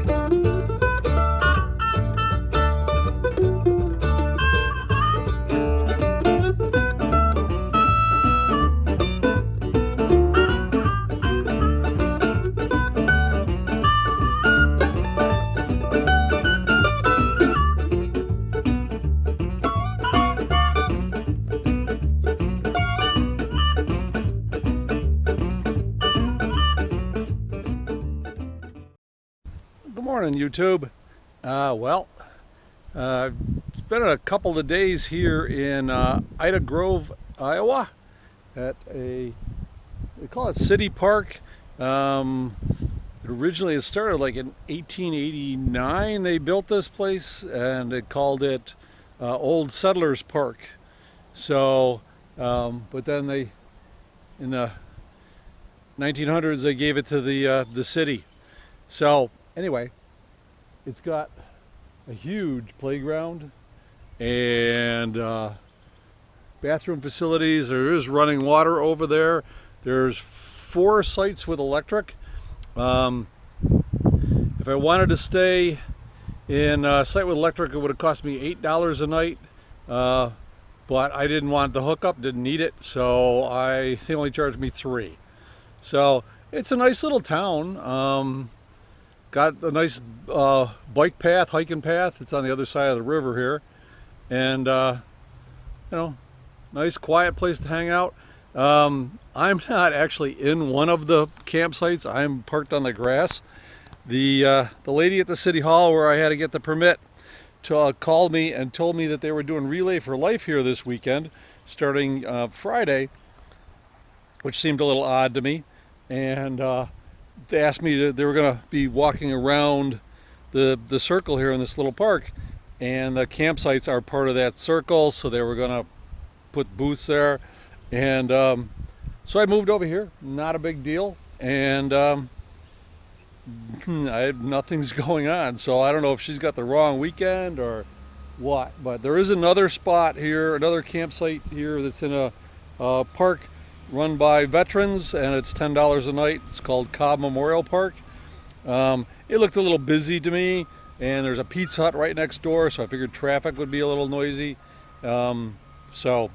Good morning, YouTube. It's been a couple of days here in Ida Grove, Iowa, at they call it City Park. Originally it started like in 1889. They built this place and they called it Old Settlers Park. So, but then in the 1900s, they gave it to the city. So anyway, it's got a huge playground and bathroom facilities. There is running water over there. There's 4 sites with electric. If I wanted to stay in a site with electric, it would have cost me $8 a night. But I didn't want the hookup, didn't need it, so they only charged me $3. So it's a nice little town. Got a nice bike path, hiking path. It's on the other side of the river here. And, you know, nice quiet place to hang out. I'm not actually in one of the campsites. I'm parked on the grass. The lady at the city hall where I had to get the permit called me and told me that they were doing Relay for Life here this weekend, starting Friday, which seemed a little odd to me. And they asked me they were going to be walking around the circle here in this little park, and the campsites are part of that circle, so they were going to put booths there. And so I moved over here, not a big deal, and nothing's going on, so I don't know if she's got the wrong weekend or what. But there is another spot here, another campsite here that's in a park run by veterans, and it's $10 a night. It's called Cobb Memorial Park. It looked a little busy to me, and there's a Pizza Hut right next door, so I figured traffic would be a little noisy. So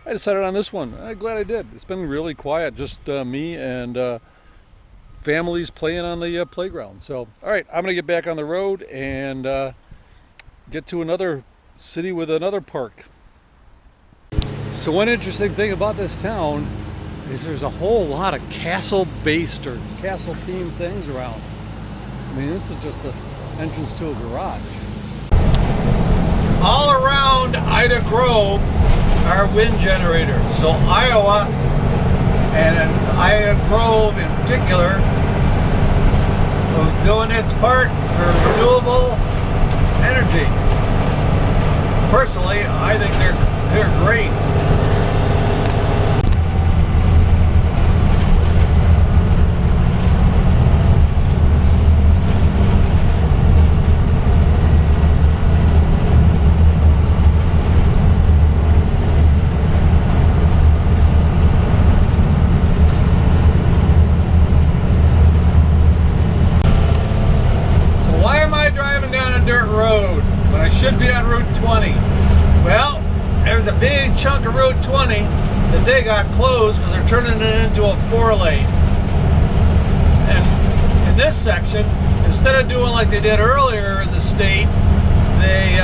I decided on this one. I'm glad I did. It's been really quiet, just me and families playing on the playground. So, all right, I'm gonna get back on the road and get to another city with another park. So one interesting thing about this town is there's a whole lot of castle-based or castle-themed things around. I mean, this is just the entrance to a garage. All around Ida Grove are wind generators. So Iowa, and Ida Grove in particular, is doing its part for renewable energy. Personally, I think they're great. Should be on Route 20. Well, there's a big chunk of Route 20 that they got closed because they're turning it into a 4-lane. And in this section, instead of doing like they did earlier in the state, they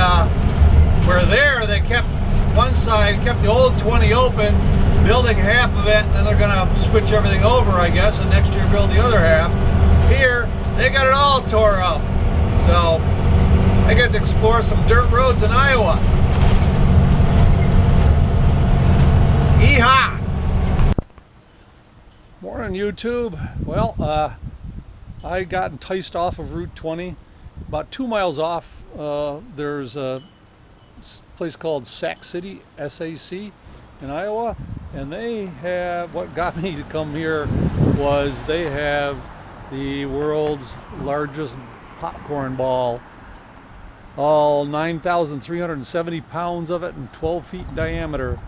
they kept one side, kept the old 20 open, building half of it, and then they're gonna switch everything over, I guess, and next year build the other half. Here, they got it all tore up. So I get to explore some dirt roads in Iowa. Yeehaw! Morning, YouTube. Well, I got enticed off of Route 20. About 2 miles off, there's a place called Sac City, S-A-C, in Iowa. And they have, what got me to come here was they have the world's largest popcorn ball. All 9,370 pounds of it and 12 feet in diameter.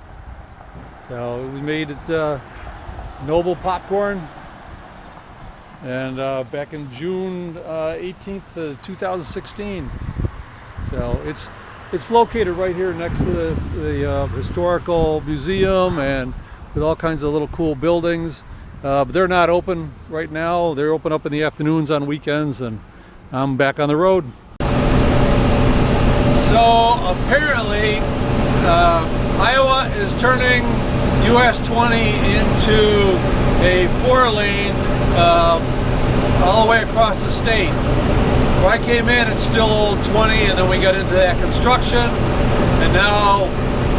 So it was made at Noble Popcorn. and back in June 18th, 2016. So it's located right here next to the historical museum, and with all kinds of little cool buildings. But they're not open right now. They're open up in the afternoons on weekends, and I'm back on the road. So apparently Iowa is turning US 20 into a 4-lane all the way across the state. When I came in, it's still old 20, and then we got into that construction, and now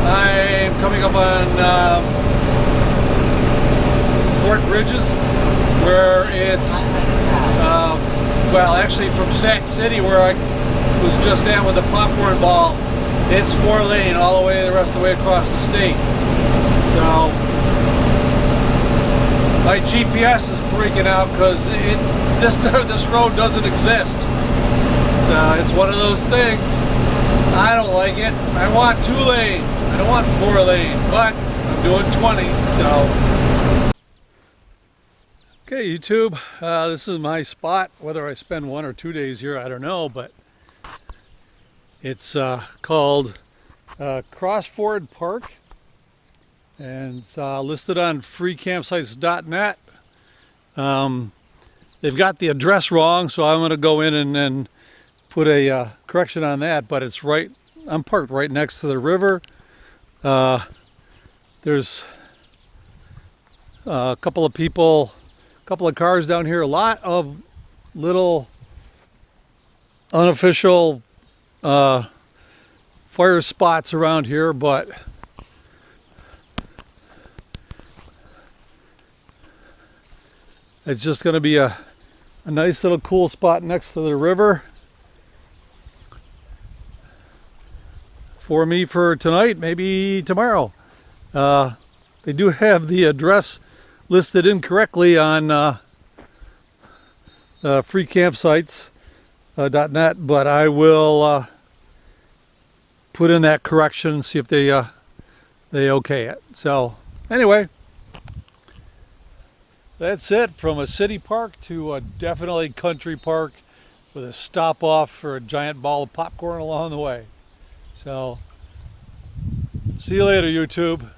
I'm coming up on Fort Bridges, where it's well, actually from Sac City, where I was just at with the popcorn ball, it's 4-lane all the way the rest of the way across the state. So my GPS is freaking out because this road doesn't exist. So it's one of those things. I don't like it. I want 2-lane. I don't want 4-lane, but I'm doing 20. So okay, YouTube, this is my spot. Whether I spend 1 or 2 days here, I don't know, but it's called Crossford Park, and it's listed on freecampsites.net. They've got the address wrong, so I'm going to go in and put a correction on that, but it's right, I'm parked right next to the river. There's a couple of people, a couple of cars down here, a lot of little unofficial fire spots around here, but it's just going to be a nice little cool spot next to the river for me for tonight, maybe tomorrow. They do have the address listed incorrectly on freecampsites.net, but I will put in that correction and see if they okay it. So anyway, that's it. From a city park to a definitely country park with a stop off for a giant ball of popcorn along the way. So see you later, YouTube.